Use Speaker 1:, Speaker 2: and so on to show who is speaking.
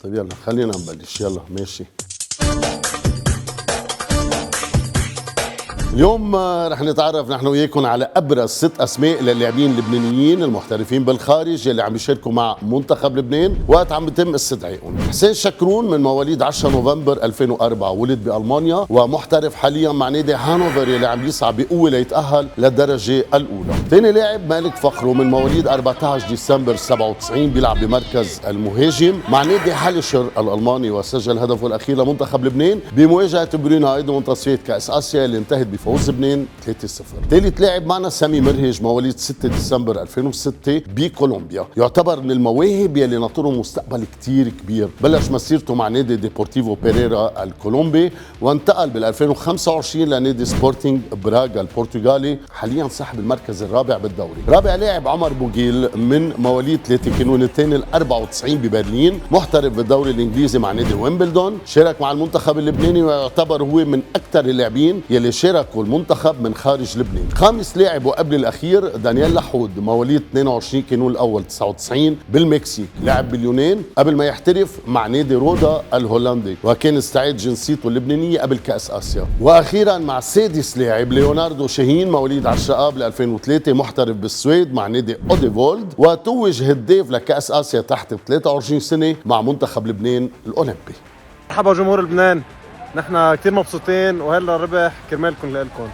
Speaker 1: طيب يلا خلينا نبلش، يلا ماشي. اليوم رح نتعرف نحن وياكم على ابرز 6 اسماء للاعبين اللبنانيين المحترفين بالخارج يلي عم يشاركوا مع منتخب لبنان وقت عم بيتم استدعائهم. حسين شكرون من مواليد 10 نوفمبر 2004، ولد بالمانيا ومحترف حاليا مع نادي هانوفر يلي عم يسعى بقوه ليتاهل للدرجه الاولى. ثاني لاعب مالك فخرو من مواليد 14 ديسمبر 97، بيلعب بمركز المهاجم مع نادي حلشر الالماني وسجل هدفه الاخير لمنتخب لبنان بمواجهه برونايد من تصفيات كاس اسيا اللي انتهت بفوز لبنان 3-0. ثالث لاعب معنا سامي مرهج مواليد 6 ديسمبر 2006 بكولومبيا، يعتبر من المواهب يلي ناطرهم مستقبل كتير كبير. بلش مسيرته مع نادي ديبورتيفو بيريرا الكولومبي وانتقل بال 2025 لنادي سبورتينغ براغا البرتغالي، حاليا صاحب المركز الرابع بالدوري. رابع لاعب عمر بوغيل من مواليد 3 كانون الثاني 94 ببرلين، محترف بالدوري الانجليزي مع نادي ويمبلدون، شارك مع المنتخب اللبناني ويعتبر هو من اكثر اللاعبين يلي شاركوا المنتخب من خارج لبنان. خامس لاعب وقبل الاخير دانيال لحود مواليد 22 كانون الاول 99 بالمكسيك، لعب باليونان قبل ما يحترف مع نادي رودا الهولندي وكان استعاد جنسيته اللبنانيه قبل كاس اسيا. واخيرا مع سادس لاعب ليوناردو شاهين مواليد 10 اب 2003، محترف بالسويد مع نادي اوديفولد وتوج هداف لكاس اسيا تحت 23 سنه مع منتخب لبنان الاولمبي.
Speaker 2: مرحبا جمهور لبنان، نحن كثير مبسوطين وهلا ربح كرمالكم لكم.